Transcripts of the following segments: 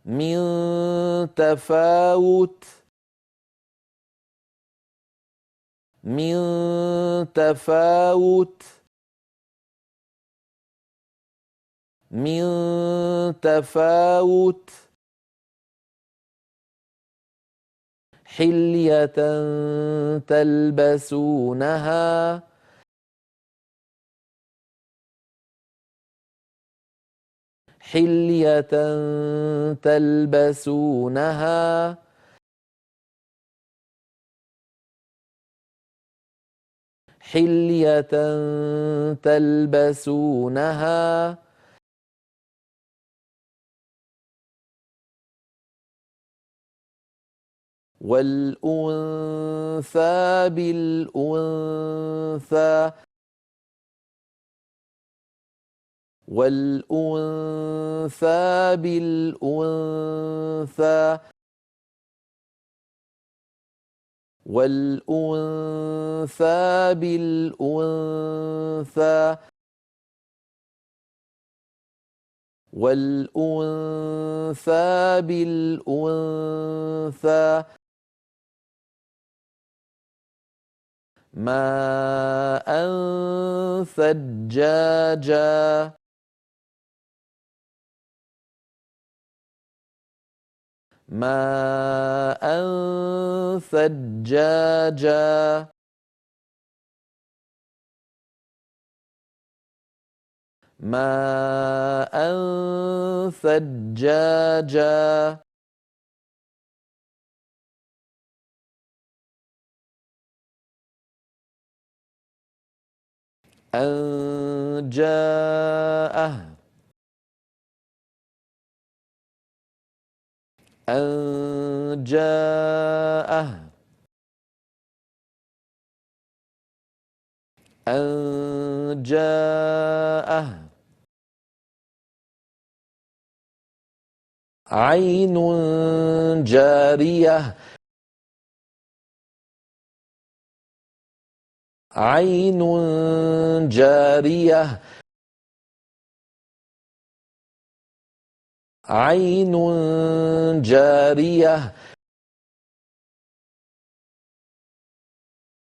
من تفاوت من تفاوت من تفاوت حلية تلبسونها حلية تلبسونها حلية تلبسونها والأنثى بالأنثى والأنثى بالأنثى والأنثى بالأنثى والأنثى بالأنثى ما ثجاجا ماء ثجاجا ماء ثجاجا أن جاءه أن جاءه أن جاءه عين جارية عين جارية عين جارية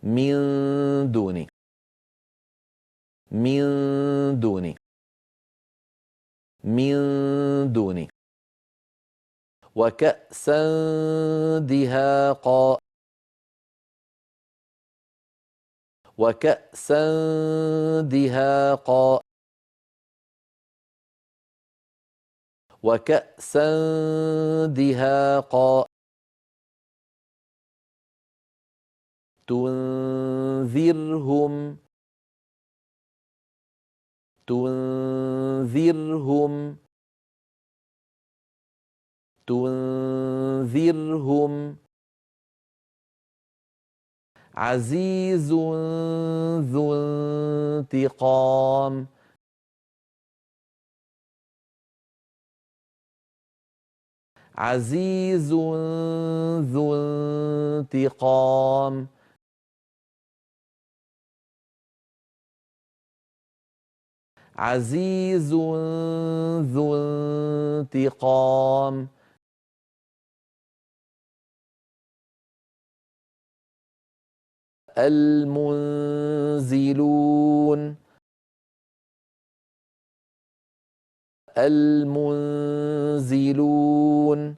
من دون من دون من دون وكأسا دهاقا وكأسا دهاقا وكأسا دهاقا تنذرهم تنذرهم تنذرهم عزيز ذو انتقام عزيز ذو انتقام عزيز ذو انتقام المنزلون المنزلون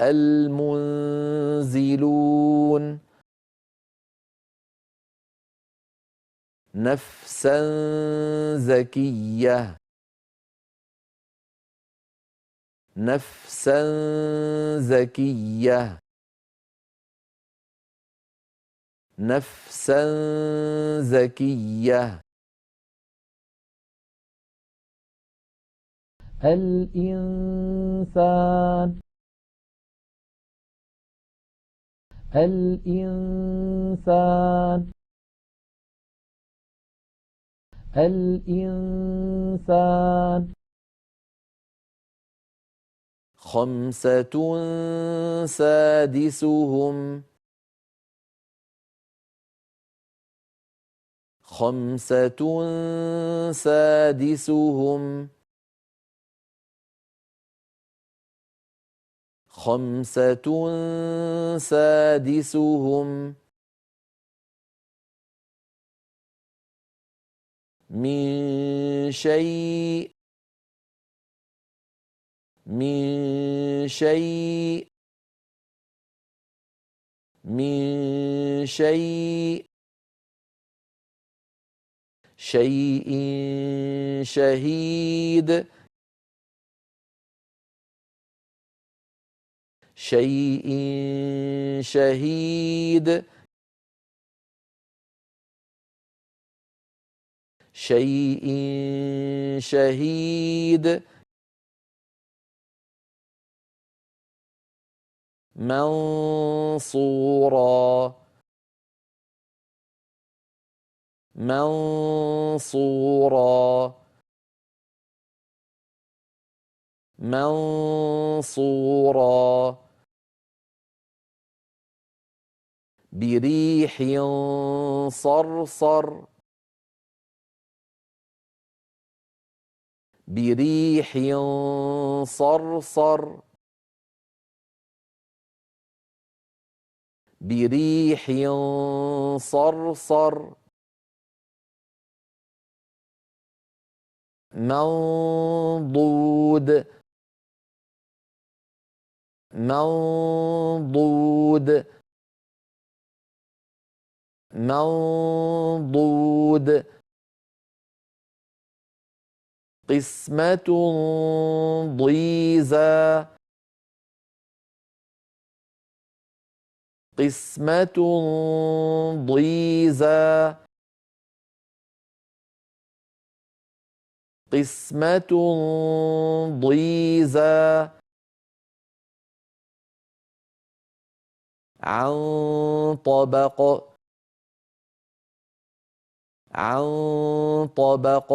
المنزلون نفسا زكية نفسا زكية نفسا زكية الإنسان الإنسان الإنسان خمسة سادسهم خمسة سادسهم خمسة سادسهم من شيء من شيء من شيء شيء شهيد شيء شهيد شيء شهيد منصورا منصورا منصورا بريح صرصر بريح صرصر بريح صرصر منضود منضود منضود قسمة ضيزى قسمة ضيزى قسمة ضيزى عن طبق عن طبق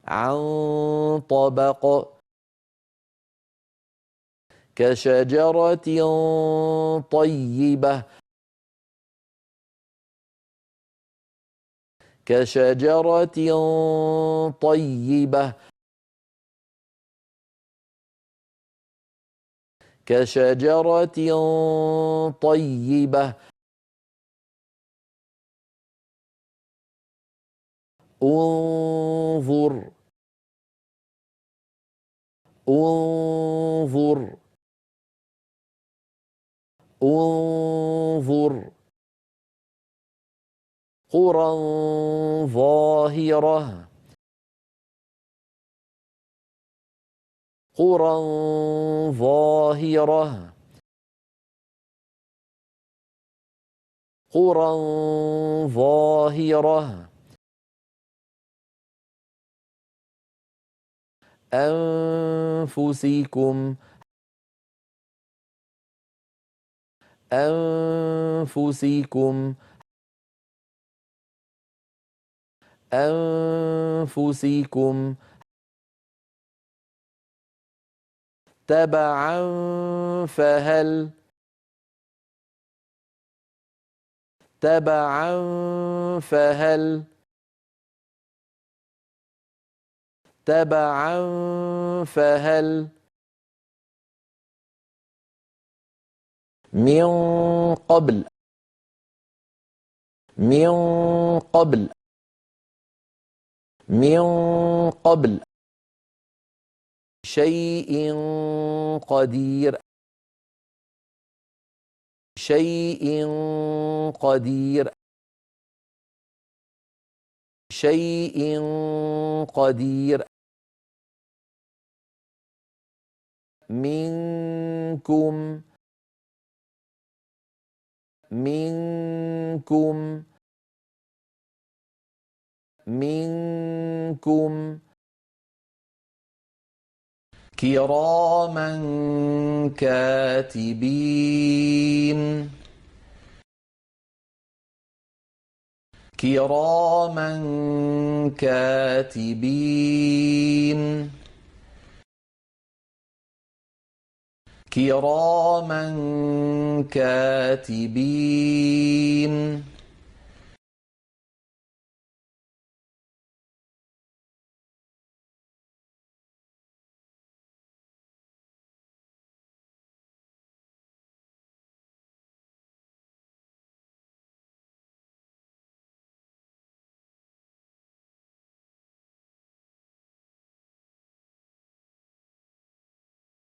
عن طبق كشجرة طيبة كشجرة طيبة كشجرة طيبة انظر انظر انظر قرى ظاهرة قرى ظاهرة قرى ظاهرة أنفسكم أنفسكم أنفسكم تبعا فهل تبعا فهل تبعا فهل من قبل من قبل من قبل شيء قدير شيء قدير شيء قدير منكم منكم منكم كراما كاتبين كراما كاتبين كراما كاتبين